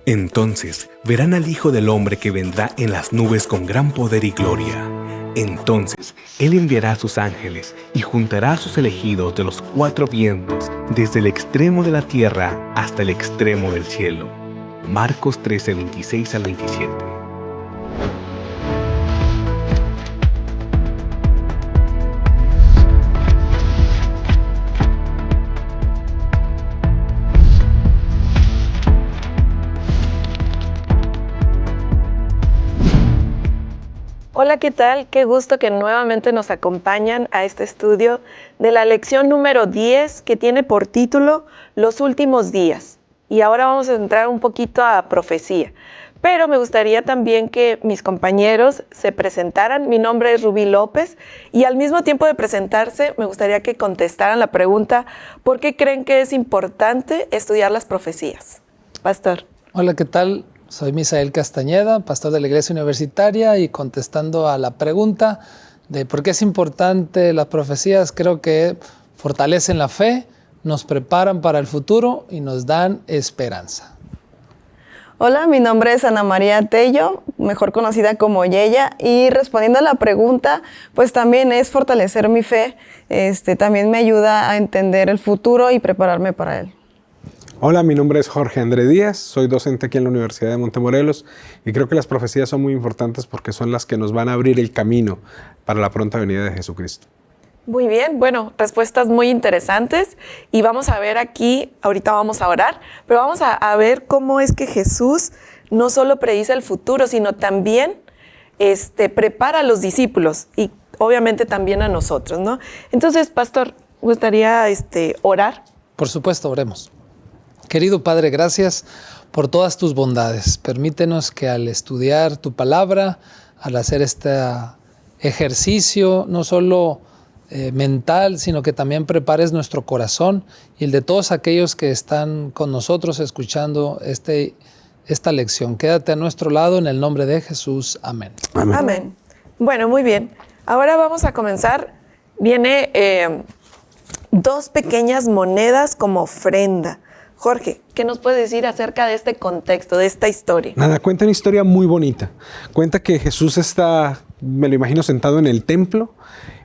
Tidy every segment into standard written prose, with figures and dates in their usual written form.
Entonces verán al Hijo del Hombre que vendrá en las nubes con gran poder y gloria. Entonces Él enviará a sus ángeles y juntará a sus elegidos de los cuatro vientos, desde el extremo de la tierra hasta el extremo del cielo. Marcos 13, 26 al 27. Hola, ¿qué tal? Qué gusto que nuevamente nos acompañan a este estudio de la lección número 10 que tiene por título Los últimos días. Y ahora vamos a entrar un poquito a profecía. Pero me gustaría también que mis compañeros se presentaran. Mi nombre es Rubí López y al mismo tiempo de presentarse me gustaría que contestaran la pregunta ¿por qué creen que es importante estudiar las profecías? Pastor. Hola, ¿qué tal? Soy Misael Castañeda, pastor de la Iglesia Universitaria, y contestando a la pregunta de por qué es importante las profecías, creo que fortalecen la fe, nos preparan para el futuro y nos dan esperanza. Hola, mi nombre es Ana María Tello, mejor conocida como Yeya, y respondiendo a la pregunta, pues también es fortalecer mi fe, también me ayuda a entender el futuro y prepararme para él. Hola, mi nombre es Jorge André Díaz, soy docente aquí en la Universidad de Montemorelos y creo que las profecías son muy importantes porque son las que nos van a abrir el camino para la pronta venida de Jesucristo. Muy bien, bueno, respuestas muy interesantes y vamos a ver aquí, ahorita vamos a orar, pero vamos a ver cómo es que Jesús no solo predice el futuro, sino también prepara a los discípulos y obviamente también a nosotros, ¿no? Entonces, pastor, ¿gustaría orar? Por supuesto, oremos. Querido Padre, gracias por todas tus bondades. Permítenos que al estudiar tu palabra, al hacer este ejercicio, no solo mental, sino que también prepares nuestro corazón y el de todos aquellos que están con nosotros escuchando esta lección. Quédate a nuestro lado en el nombre de Jesús. Amén. Amén. Amén. Bueno, muy bien. Ahora vamos a comenzar. Viene 2 pequeñas monedas como ofrenda. Jorge, ¿qué nos puedes decir acerca de este contexto, de esta historia? Nada, cuenta una historia muy bonita. Cuenta que Jesús está, me lo imagino, sentado en el templo,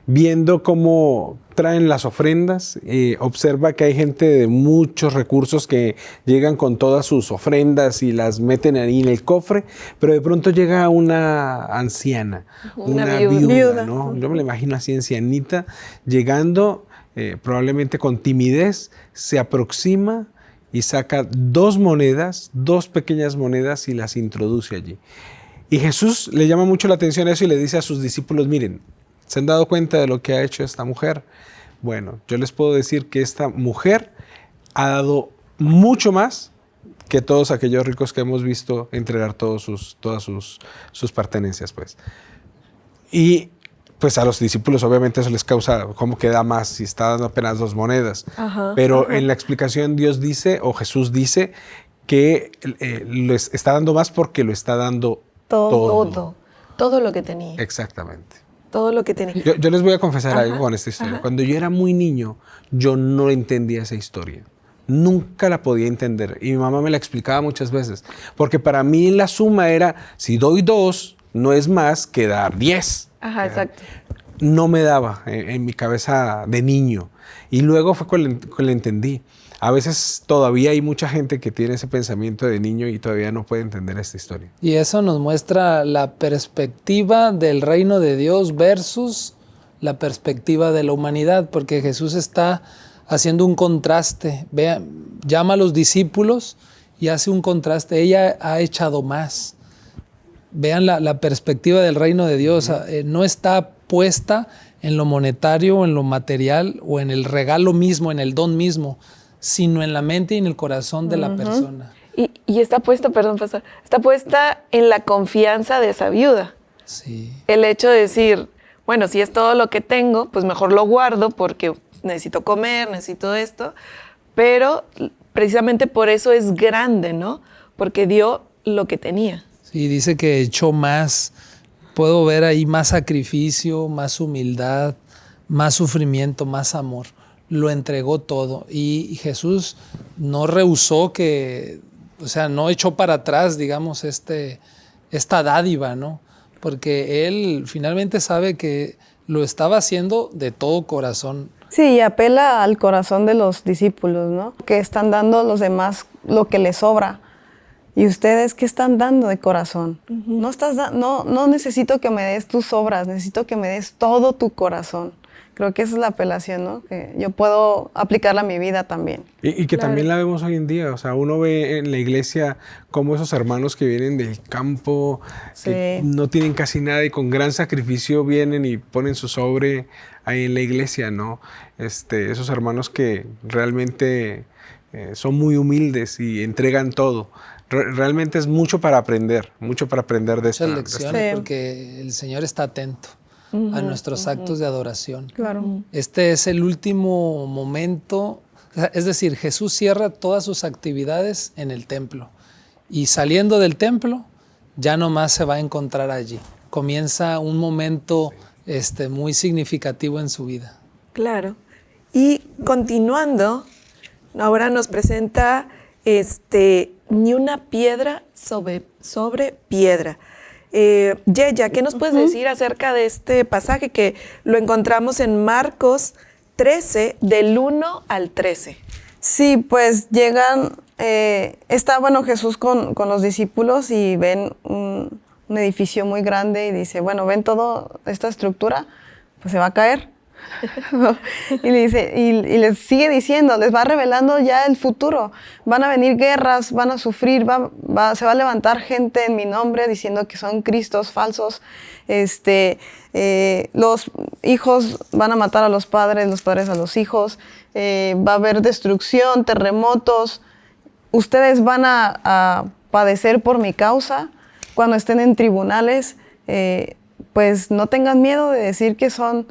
viendo cómo traen las ofrendas. Observa que hay gente de muchos recursos que llegan con todas sus ofrendas y las meten ahí en el cofre, pero de pronto llega una anciana, una viuda, ¿no? Yo me la imagino así, ancianita, llegando, probablemente con timidez, se aproxima y saca 2 monedas, 2 pequeñas monedas y las introduce allí. Y Jesús le llama mucho la atención a eso y le dice a sus discípulos, miren, ¿se han dado cuenta de lo que ha hecho esta mujer? Bueno, yo les puedo decir que esta mujer ha dado mucho más que todos aquellos ricos que hemos visto entregar todas sus pertenencias, pues. Y pues a los discípulos obviamente eso les causa, ¿cómo que da más si está dando apenas 2 monedas? Pero en la explicación Dios dice, o Jesús dice, que les está dando más porque lo está dando Todo lo que tenía. Exactamente. Todo lo que tenía. Yo les voy a confesar algo con esta historia. Cuando yo era muy niño, yo no entendía esa historia. Nunca la podía entender. Y mi mamá me la explicaba muchas veces. Porque para mí la suma era, si doy 2, no es más que dar 10. Ajá, exacto. No me daba en mi cabeza de niño. Y luego fue cuando le entendí. A veces todavía hay mucha gente que tiene ese pensamiento de niño y todavía no puede entender esta historia. Y eso nos muestra la perspectiva del reino de Dios versus la perspectiva de la humanidad, porque Jesús está haciendo un contraste. Llama a los discípulos y hace un contraste. Ella ha echado más. Vean la perspectiva del reino de Dios. No está puesta en lo monetario o en lo material o en el regalo mismo, en el don mismo, sino en la mente y en el corazón de la persona. Y está puesta, perdón, pastor, está puesta en la confianza de esa viuda. Sí. El hecho de decir, bueno, si es todo lo que tengo, pues mejor lo guardo porque necesito comer, necesito esto, pero precisamente por eso es grande, ¿no? Porque dio lo que tenía. Sí, dice que echó más. Puedo ver ahí más sacrificio, más humildad, más sufrimiento, más amor. Lo entregó todo. Y Jesús no rehusó que o sea, no echó para atrás, digamos, esta dádiva, ¿no? Porque él finalmente sabe que lo estaba haciendo de todo corazón. Sí, y apela al corazón de los discípulos, ¿no? Que están dando a los demás lo que les sobra. ¿Y ustedes qué están dando de corazón? No necesito que me des tus obras, necesito que me des todo tu corazón. Creo que esa es la apelación, ¿no? Que yo puedo aplicarla a mi vida también. Y que también la vemos hoy en día. O sea, uno ve en la iglesia como esos hermanos que vienen del campo, que no tienen casi nada y con gran sacrificio vienen y ponen su sobre ahí en la iglesia, ¿no? Esos hermanos que realmente son muy humildes y entregan todo. Realmente es mucho para aprender de esta lección, porque el Señor está atento a nuestros actos de adoración. Claro. Este es el último momento, es decir, Jesús cierra todas sus actividades en el templo y saliendo del templo ya no más se va a encontrar allí. Comienza un momento muy significativo en su vida. Claro. Y continuando, ahora nos presenta ni una piedra sobre piedra. Yeya, ¿qué nos puedes decir acerca de este pasaje que lo encontramos en Marcos 13, del 1 al 13? Sí, pues llegan, está Jesús con los discípulos y ven un edificio muy grande y dice, bueno, ven toda esta estructura, pues se va a caer. Y le dice, y les sigue diciendo, les va revelando ya el futuro. Van a venir guerras, van a sufrir, se va a levantar gente en mi nombre diciendo que son cristos falsos. Los hijos van a matar a los padres a los hijos. Va a haber destrucción, terremotos. Ustedes van a padecer por mi causa. Cuando estén en tribunales, pues no tengan miedo de decir que son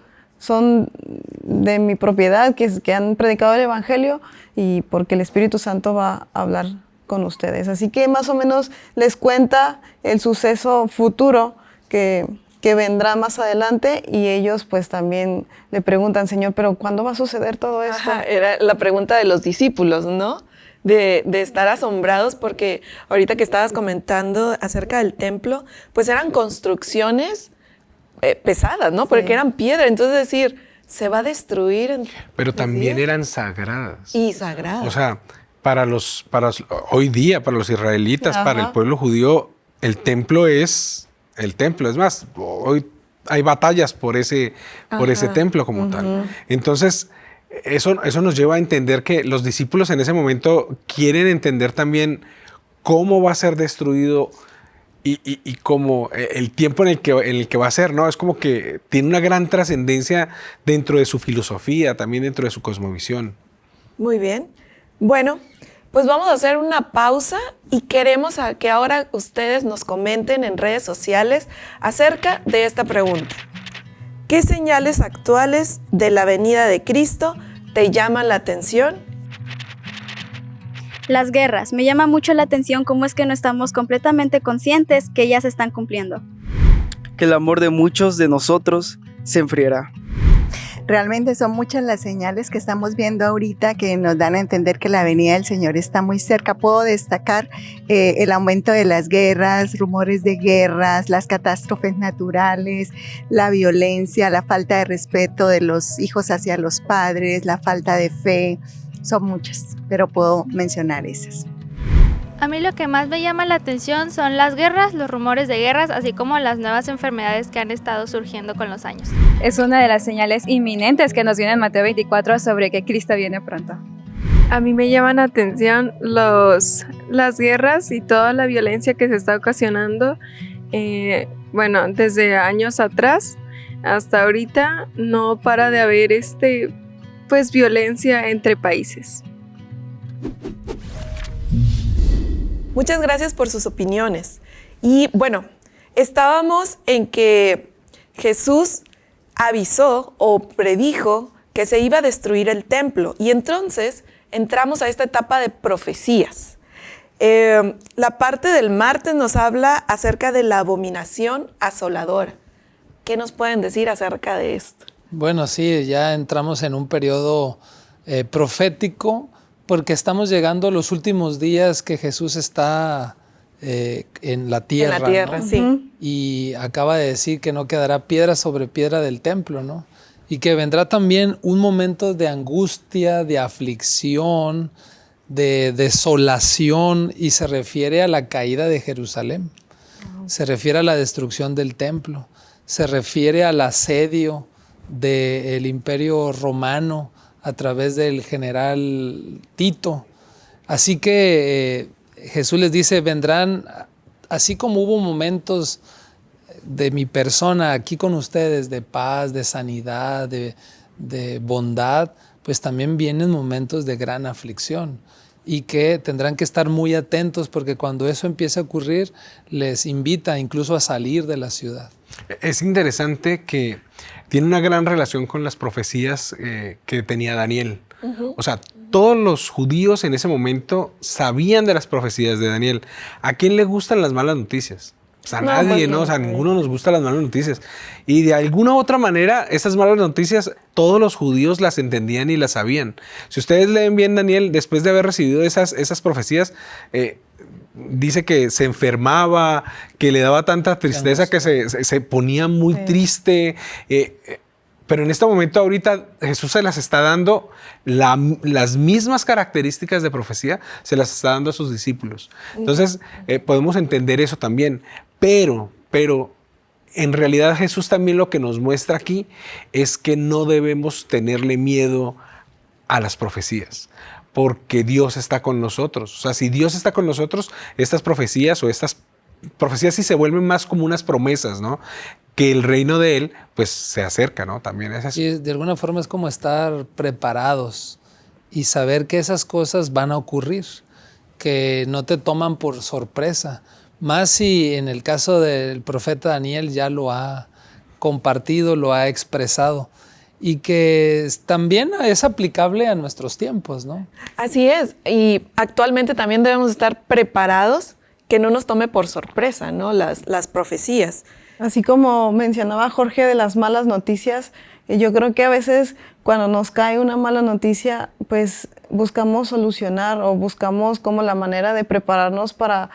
de mi propiedad, que han predicado el Evangelio y porque el Espíritu Santo va a hablar con ustedes. Así que más o menos les cuenta el suceso futuro que vendrá más adelante y ellos pues también le preguntan, Señor, ¿pero cuándo va a suceder todo esto? Ajá, era la pregunta de los discípulos, ¿no? De estar asombrados porque ahorita que estabas comentando acerca del templo, pues eran construcciones pesadas, ¿no? Porque eran piedra, entonces decir, se va a destruir. Pero también eran sagradas. Y sagradas. O sea, hoy día, para los israelitas, para el pueblo judío, el templo es el templo. Es más, hoy hay batallas por ese templo como tal. Entonces, eso nos lleva a entender que los discípulos en ese momento quieren entender también cómo va a ser destruido y como el tiempo en el que va a ser, ¿no? Es como que tiene una gran trascendencia dentro de su filosofía, también dentro de su cosmovisión. Muy bien. Bueno, pues vamos a hacer una pausa y queremos que ahora ustedes nos comenten en redes sociales acerca de esta pregunta. ¿Qué señales actuales de la venida de Cristo te llaman la atención? Las guerras. Me llama mucho la atención cómo es que no estamos completamente conscientes que ellas están cumpliendo. Que el amor de muchos de nosotros se enfriará. Realmente son muchas las señales que estamos viendo ahorita que nos dan a entender que la venida del Señor está muy cerca. Puedo destacar el aumento de las guerras, rumores de guerras, las catástrofes naturales, la violencia, la falta de respeto de los hijos hacia los padres, la falta de fe. Son muchas, pero puedo mencionar esas. A mí lo que más me llama la atención son las guerras, los rumores de guerras, así como las nuevas enfermedades que han estado surgiendo con los años. Es una de las señales inminentes que nos viene en Mateo 24 sobre que Cristo viene pronto. A mí me llaman la atención las guerras y toda la violencia que se está ocasionando. Desde años atrás hasta ahorita no para de haber violencia entre países. Muchas gracias por sus opiniones. Y bueno, estábamos en que Jesús avisó o predijo que se iba a destruir el templo y entonces entramos a esta etapa de profecías. La parte del martes nos habla acerca de la abominación asoladora. ¿Qué nos pueden decir acerca de esto? Bueno, sí, ya entramos en un periodo profético porque estamos llegando a los últimos días que Jesús está en la tierra. En la tierra, ¿no? sí. Y acaba de decir que no quedará piedra sobre piedra del templo, ¿no? Y que vendrá también un momento de angustia, de aflicción, de desolación, y se refiere a la caída de Jerusalén. Se refiere a la destrucción del templo. Se refiere al asedio del Imperio Romano a través del general Tito. Así que Jesús les dice, vendrán, así como hubo momentos de mi persona aquí con ustedes, de paz, de sanidad, de bondad, pues también vienen momentos de gran aflicción y que tendrán que estar muy atentos, porque cuando eso empiece a ocurrir, les invita incluso a salir de la ciudad. Es interesante que tiene una gran relación con las profecías que tenía Daniel. O sea, todos los judíos en ese momento sabían de las profecías de Daniel. ¿A quién le gustan las malas noticias? Pues a nadie, ¿no? O sea, a ninguno nos gustan las malas noticias. Y de alguna u otra manera, esas malas noticias, todos los judíos las entendían y las sabían. Si ustedes leen bien Daniel, después de haber recibido esas profecías, dice que se enfermaba, que le daba tanta tristeza que se ponía muy triste. Pero en este momento ahorita Jesús se las está dando, las mismas características de profecía se las está dando a sus discípulos. Entonces podemos entender eso también. Pero en realidad Jesús también lo que nos muestra aquí es que no debemos tenerle miedo a las profecías, porque Dios está con nosotros. O sea, si Dios está con nosotros, estas profecías sí se vuelven más como unas promesas, ¿no? Que el reino de Él, pues, se acerca, ¿no? También es así. Y de alguna forma es como estar preparados y saber que esas cosas van a ocurrir, que no te toman por sorpresa. Más si en el caso del profeta Daniel ya lo ha compartido, lo ha expresado. Y que también es aplicable a nuestros tiempos, ¿no? Así es. Y actualmente también debemos estar preparados, que no nos tome por sorpresa, ¿no? Las profecías. Así como mencionaba Jorge de las malas noticias, yo creo que a veces cuando nos cae una mala noticia, pues buscamos solucionar o buscamos como la manera de prepararnos para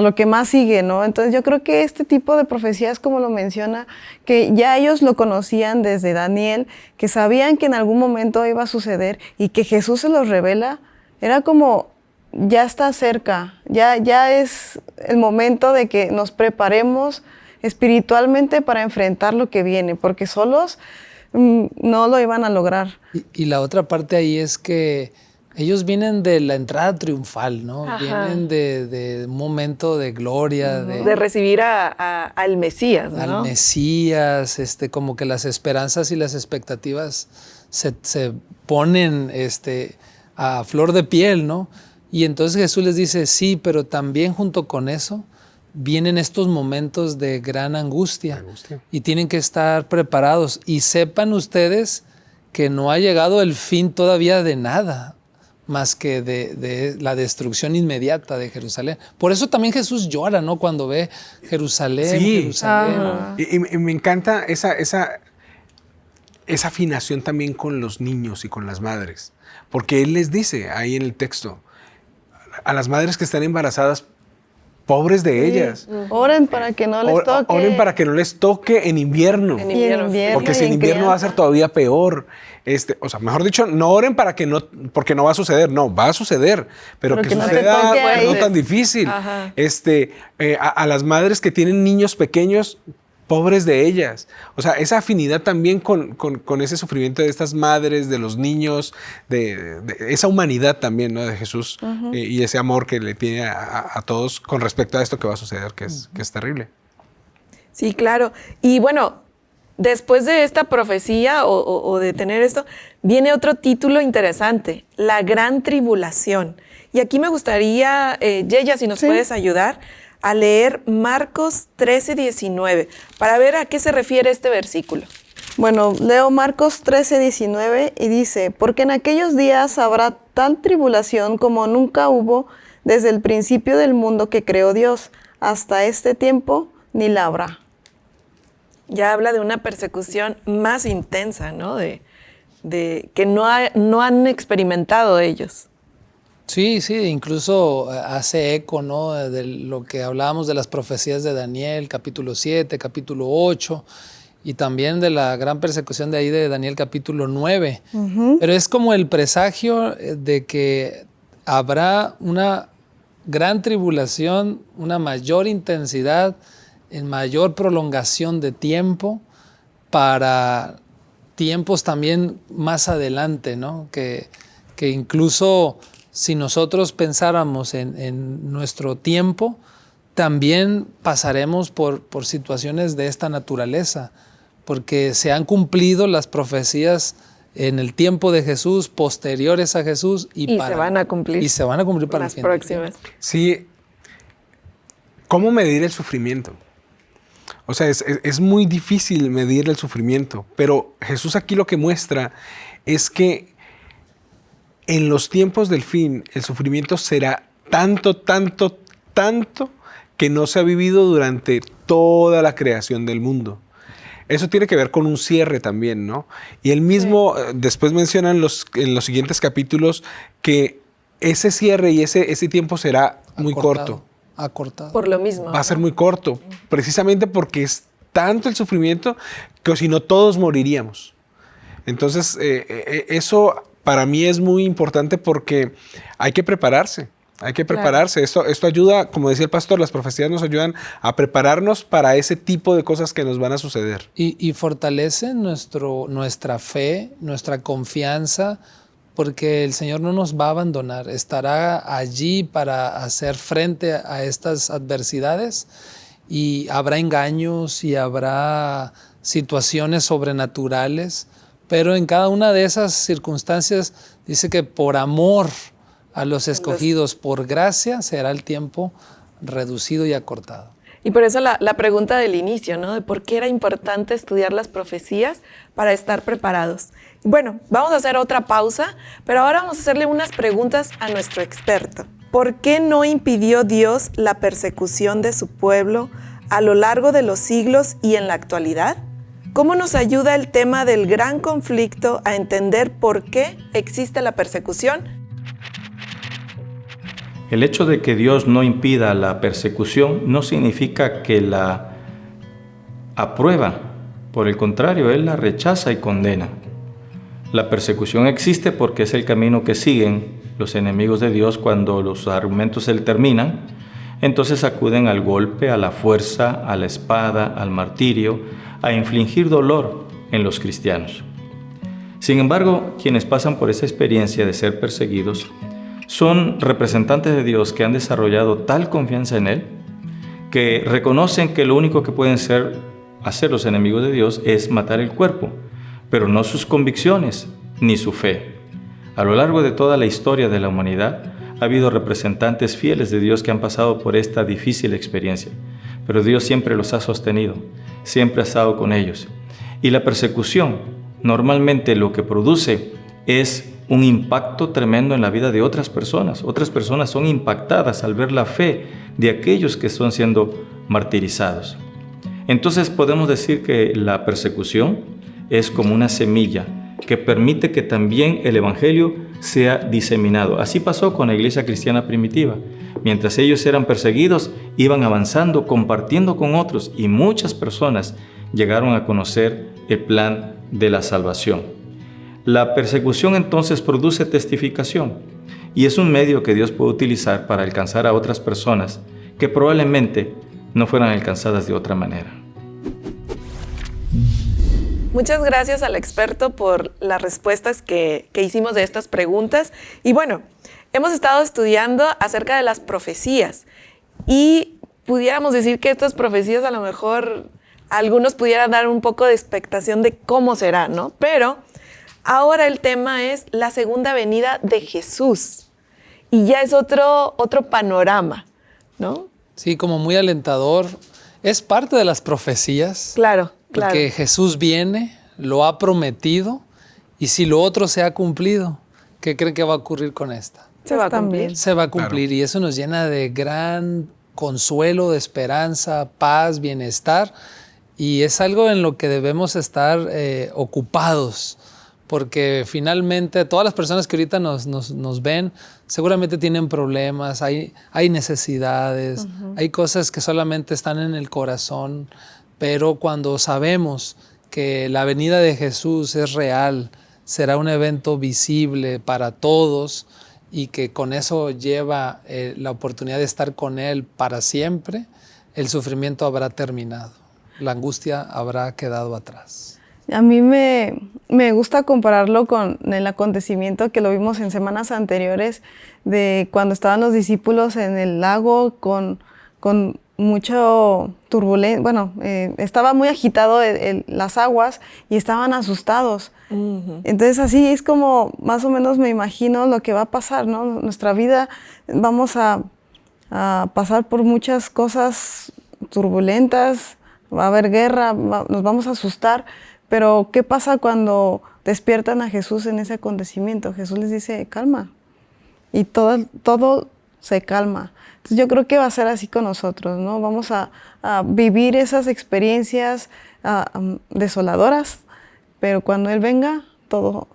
lo que más sigue, ¿no? Entonces yo creo que este tipo de profecías, como lo menciona, que ya ellos lo conocían desde Daniel, que sabían que en algún momento iba a suceder y que Jesús se los revela, era como, ya está cerca, ya es el momento de que nos preparemos espiritualmente para enfrentar lo que viene, porque solos no lo iban a lograr. Y la otra parte ahí es que ellos vienen de la entrada triunfal, ¿no? Ajá. Vienen de un momento de gloria. De recibir al Mesías, ¿no? Al Mesías, como que las esperanzas y las expectativas se ponen a flor de piel, ¿no? Y entonces Jesús les dice, sí, pero también junto con eso vienen estos momentos de gran angustia. Y tienen que estar preparados. Y sepan ustedes que no ha llegado el fin todavía de nada, más que de la destrucción inmediata de Jerusalén. Por eso también Jesús llora, ¿no? Cuando ve Jerusalén, sí. Jerusalén. Y me encanta esa afinación también con los niños y con las madres. Porque Él les dice ahí en el texto, a las madres que están embarazadas, pobres de ellas. Oren para que no les toque. Oren para que no les toque en invierno. Porque si en invierno va a ser todavía peor. O sea, mejor dicho, no oren porque no va a suceder. No, va a suceder. Pero que no suceda no tan difícil. A las madres que tienen niños pequeños, pobres de ellas. O sea, esa afinidad también con ese sufrimiento de estas madres, de los niños, de esa humanidad también, ¿no? De Jesús, y ese amor que le tiene a todos con respecto a esto que va a suceder, que es terrible. Sí, claro. Y bueno, después de esta profecía o de tener esto, viene otro título interesante, la gran tribulación. Y aquí me gustaría, Yeya, si nos puedes ayudar a leer Marcos 13:19, para ver a qué se refiere este versículo. Bueno, leo Marcos 13:19 y dice, porque en aquellos días habrá tal tribulación como nunca hubo desde el principio del mundo que creó Dios, hasta este tiempo ni la habrá. Ya habla de una persecución más intensa, ¿no? De que no han experimentado ellos. Sí, incluso hace eco, ¿no?, de lo que hablábamos de las profecías de Daniel, capítulo 7, capítulo 8, y también de la gran persecución de ahí de Daniel, capítulo 9. Pero es como el presagio de que habrá una gran tribulación, una mayor intensidad, en mayor prolongación de tiempo para tiempos también más adelante, ¿no? Que incluso si nosotros pensáramos en nuestro tiempo, también pasaremos por situaciones de esta naturaleza, porque se han cumplido las profecías en el tiempo de Jesús, posteriores a Jesús, y se van a cumplir. Y se van a cumplir para las el fin. próximas. Sí. ¿Cómo medir el sufrimiento? O sea, es muy difícil medir el sufrimiento, pero Jesús aquí lo que muestra es que en los tiempos del fin el sufrimiento será tanto que no se ha vivido durante toda la creación del mundo. Eso tiene que ver con un cierre también, ¿no? Y él mismo después menciona en los siguientes capítulos que ese cierre y ese tiempo será muy corto. Acortado. Por lo mismo. Va a ser muy corto, precisamente porque es tanto el sufrimiento que si no todos moriríamos. Entonces, eso para mí es muy importante porque hay que prepararse. Hay que prepararse. Claro. Esto ayuda, como decía el pastor, las profecías nos ayudan a prepararnos para ese tipo de cosas que nos van a suceder. Y fortalece nuestra fe, nuestra confianza, porque el Señor no nos va a abandonar. Estará allí para hacer frente a estas adversidades, y habrá engaños y habrá situaciones sobrenaturales, pero en cada una de esas circunstancias dice que por amor a los escogidos, por gracia, será el tiempo reducido y acortado. Y por eso la pregunta del inicio, ¿no? De por qué era importante estudiar las profecías para estar preparados. Bueno, vamos a hacer otra pausa, pero ahora vamos a hacerle unas preguntas a nuestro experto. ¿Por qué no impidió Dios la persecución de su pueblo a lo largo de los siglos y en la actualidad? ¿Cómo nos ayuda el tema del gran conflicto a entender por qué existe la persecución? El hecho de que Dios no impida la persecución no significa que la aprueba. Por el contrario, Él la rechaza y condena. La persecución existe porque es el camino que siguen los enemigos de Dios cuando los argumentos se terminan. Entonces acuden al golpe, a la fuerza, a la espada, al martirio, a infligir dolor en los cristianos. Sin embargo, quienes pasan por esa experiencia de ser perseguidos son representantes de Dios que han desarrollado tal confianza en Él que reconocen que lo único que pueden hacer los enemigos de Dios es matar el cuerpo, pero no sus convicciones ni su fe. A lo largo de toda la historia de la humanidad ha habido representantes fieles de Dios que han pasado por esta difícil experiencia, pero Dios siempre los ha sostenido, siempre ha estado con ellos. Y la persecución normalmente lo que produce es un impacto tremendo en la vida de otras personas. Otras personas son impactadas al ver la fe de aquellos que están siendo martirizados. Entonces podemos decir que la persecución es como una semilla que permite que también el evangelio sea diseminado. Así pasó con la iglesia cristiana primitiva. Mientras ellos eran perseguidos, iban avanzando, compartiendo con otros, y muchas personas llegaron a conocer el plan de la salvación. La persecución entonces produce testificación y es un medio que Dios puede utilizar para alcanzar a otras personas que probablemente no fueran alcanzadas de otra manera. Muchas gracias al experto por las respuestas que hicimos de estas preguntas. Y bueno, hemos estado estudiando acerca de las profecías y pudiéramos decir que estas profecías a lo mejor algunos pudieran dar un poco de expectación de cómo será, ¿no? Pero ahora el tema es la segunda venida de Jesús y ya es otro panorama, ¿no? Sí, como muy alentador. Es parte de las profecías. Claro. Porque Jesús viene, lo ha prometido, y si lo otro se ha cumplido, ¿qué creen que va a ocurrir con esta? Se va a cumplir. Se va a cumplir, claro. Y eso nos llena de gran consuelo, de esperanza, paz, bienestar, y es algo en lo que debemos estar ocupados, porque finalmente todas las personas que ahorita nos ven seguramente tienen problemas, hay necesidades, hay cosas que solamente están en el corazón, pero cuando sabemos que la venida de Jesús es real, será un evento visible para todos y que con eso lleva la oportunidad de estar con Él para siempre, el sufrimiento habrá terminado, la angustia habrá quedado atrás. A mí me gusta compararlo con el acontecimiento que lo vimos en semanas anteriores, de cuando estaban los discípulos en el lago con mucho turbulencia, bueno, estaba muy agitado las aguas y estaban asustados. Entonces así es como más o menos me imagino lo que va a pasar, ¿no? Nuestra vida vamos a pasar por muchas cosas turbulentas, va a haber guerra, nos vamos a asustar, pero ¿qué pasa cuando despiertan a Jesús en ese acontecimiento? Jesús les dice, calma, y todo se calma. Entonces yo creo que va a ser así con nosotros, ¿no? Vamos a vivir esas experiencias desoladoras, pero cuando Él venga, todo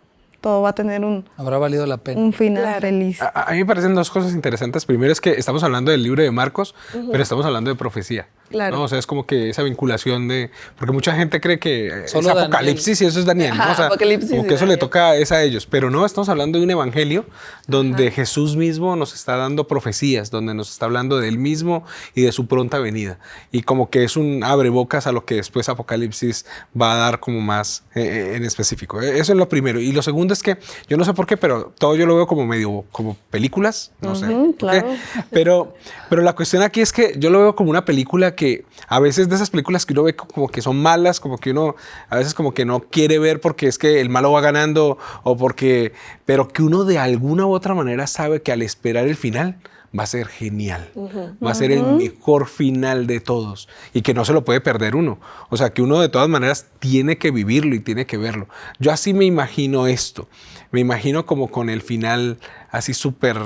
va a tener habrá valido la pena. Un final feliz. A mí me parecen dos cosas interesantes. Primero es que estamos hablando del libro de Marcos, pero estamos hablando de profecía. Claro. ¿No? O sea, es como que esa vinculación de... Porque mucha gente cree que solo es Apocalipsis y eso es Daniel, ¿no? O sea, Apocalipsis como que eso le toca a ellos. Pero no, estamos hablando de un evangelio donde Jesús mismo nos está dando profecías, donde nos está hablando de Él mismo y de su pronta venida. Y como que es un abrebocas a lo que después Apocalipsis va a dar como más en específico. Eso es lo primero. Y lo segundo es que, yo no sé por qué, pero todo yo lo veo como medio, como películas, no sé. Claro. Pero la cuestión aquí es que yo lo veo como una película que a veces de esas películas que uno ve como que son malas, como que uno a veces como que no quiere ver porque es que el malo va ganando pero que uno de alguna u otra manera sabe que al esperar el final va a ser genial, va a ser el mejor final de todos y que no se lo puede perder uno. O sea, que uno de todas maneras tiene que vivirlo y tiene que verlo. Yo así me imagino esto, me imagino como con el final así súper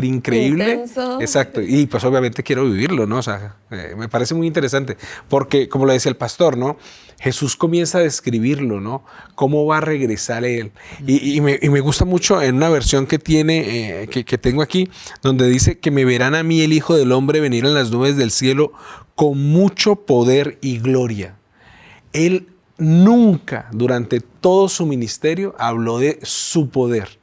increíble. Intenso. Exacto. Y pues obviamente quiero vivirlo, ¿no? O sea, me parece muy interesante porque, como lo decía el pastor, ¿no? Jesús comienza a describirlo, ¿no? Cómo va a regresar Él. Y me gusta mucho en una versión que tiene, que tengo aquí, donde dice que me verán a mí el Hijo del Hombre venir en las nubes del cielo con mucho poder y gloria. Él nunca, durante todo su ministerio, habló de su poder.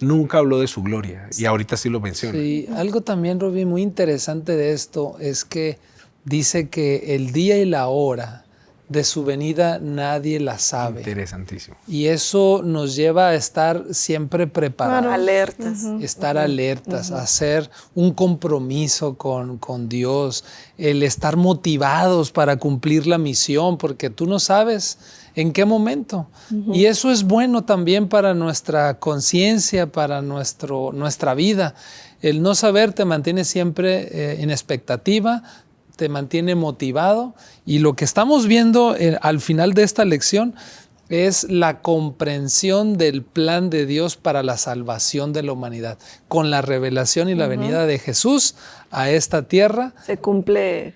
Nunca habló de su gloria y ahorita sí lo menciona. Sí, algo también, Robbie, muy interesante de esto es que dice que el día y la hora de su venida nadie la sabe. Interesantísimo. Y eso nos lleva a estar siempre preparados. Alertas. Estar alertas, hacer un compromiso con Dios, el estar motivados para cumplir la misión, porque tú no sabes en qué momento. Y eso es bueno también para nuestra conciencia, para nuestra vida. El no saber te mantiene siempre en expectativa, te mantiene motivado, y lo que estamos viendo al final de esta lección es la comprensión del plan de Dios para la salvación de la humanidad. Con la revelación y la venida de Jesús a esta tierra, se cumple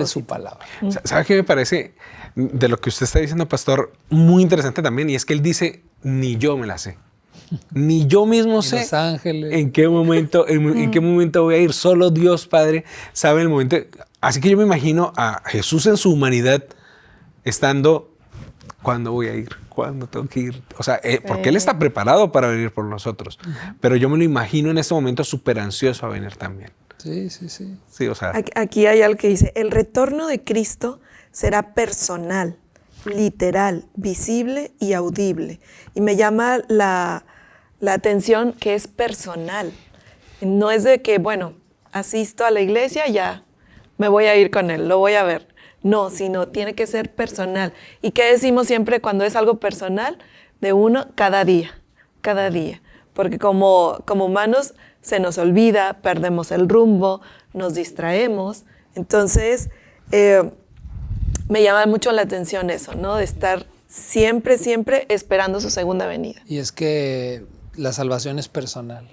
su palabra. ¿Sabe qué me parece de lo que usted está diciendo, pastor? Muy interesante también, y es que él dice, ni yo me la sé. Ni yo mismo sé Los ángeles. en qué momento voy a ir. Solo Dios Padre sabe el momento. Así que yo me imagino a Jesús en su humanidad estando, ¿cuándo voy a ir? ¿Cuándo tengo que ir? O sea, porque Él está preparado para venir por nosotros. Pero yo me lo imagino en este momento súper ansioso a venir también. Sí. Sí, o sea. Aquí hay algo que dice, el retorno de Cristo será personal, literal, visible y audible. Y me llama la atención que es personal. No es de que, bueno, asisto a la iglesia, ya me voy a ir con Él, lo voy a ver. No, sino tiene que ser personal. ¿Y qué decimos siempre cuando es algo personal? De uno cada día. Porque como humanos se nos olvida, perdemos el rumbo, nos distraemos. Entonces, me llama mucho la atención eso, ¿no? De estar siempre esperando su segunda venida. Y es que la salvación es personal.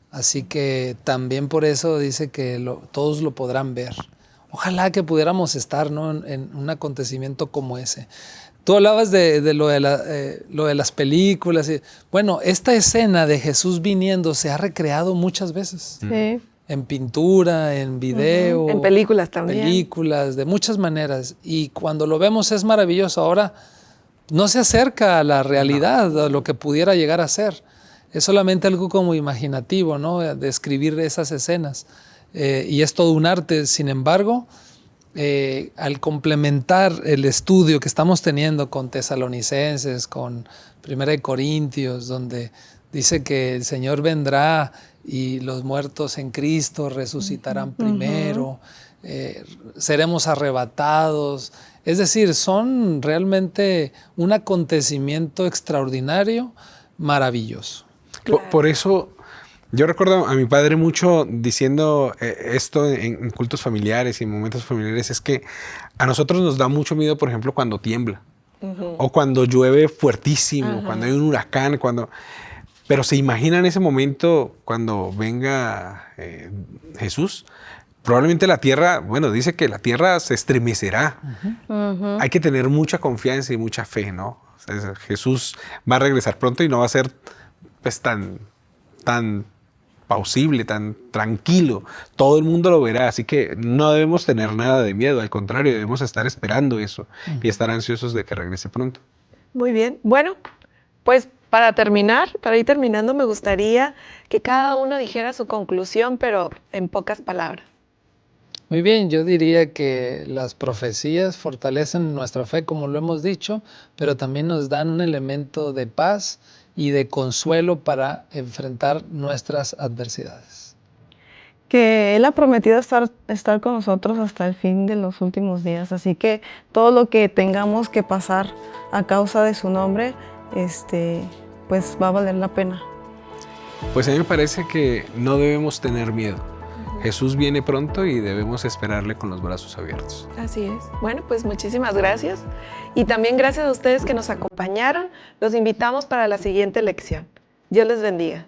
Así que también por eso dice que todos lo podrán ver. Ojalá que pudiéramos estar, ¿no?, en un acontecimiento como ese. Tú hablabas de lo de las películas. Bueno, esta escena de Jesús viniendo se ha recreado muchas veces. Sí. En pintura, en video. En películas también. Películas, de muchas maneras. Y cuando lo vemos es maravilloso. Ahora no se acerca a la realidad, a lo que pudiera llegar a ser. Es solamente algo como imaginativo, ¿no? Describir esas escenas. Y es todo un arte. Sin embargo, al complementar el estudio que estamos teniendo con Tesalonicenses, con 1 Corintios, donde dice que el Señor vendrá y los muertos en Cristo resucitarán primero, seremos arrebatados. Es decir, son realmente un acontecimiento extraordinario, maravilloso. Por eso yo recuerdo a mi padre mucho diciendo esto en cultos familiares y en momentos familiares, es que a nosotros nos da mucho miedo, por ejemplo, cuando tiembla o cuando llueve fuertísimo, cuando hay un huracán, pero se imaginan ese momento cuando venga Jesús. Probablemente la tierra, bueno, dice que la tierra se estremecerá. Hay que tener mucha confianza y mucha fe, ¿no? O sea, Jesús va a regresar pronto y no va a ser pues tan pausible, tan tranquilo. Todo el mundo lo verá, así que no debemos tener nada de miedo. Al contrario, debemos estar esperando eso y estar ansiosos de que regrese pronto. Muy bien. Bueno, pues para ir terminando, me gustaría que cada uno dijera su conclusión, pero en pocas palabras. Muy bien, yo diría que las profecías fortalecen nuestra fe, como lo hemos dicho, pero también nos dan un elemento de paz y de consuelo para enfrentar nuestras adversidades. Que Él ha prometido estar con nosotros hasta el fin de los últimos días, así que todo lo que tengamos que pasar a causa de su nombre, pues va a valer la pena. Pues a mí me parece que no debemos tener miedo. Jesús viene pronto y debemos esperarle con los brazos abiertos. Así es. Bueno, pues muchísimas gracias. Y también gracias a ustedes que nos acompañaron. Los invitamos para la siguiente lección. Dios les bendiga.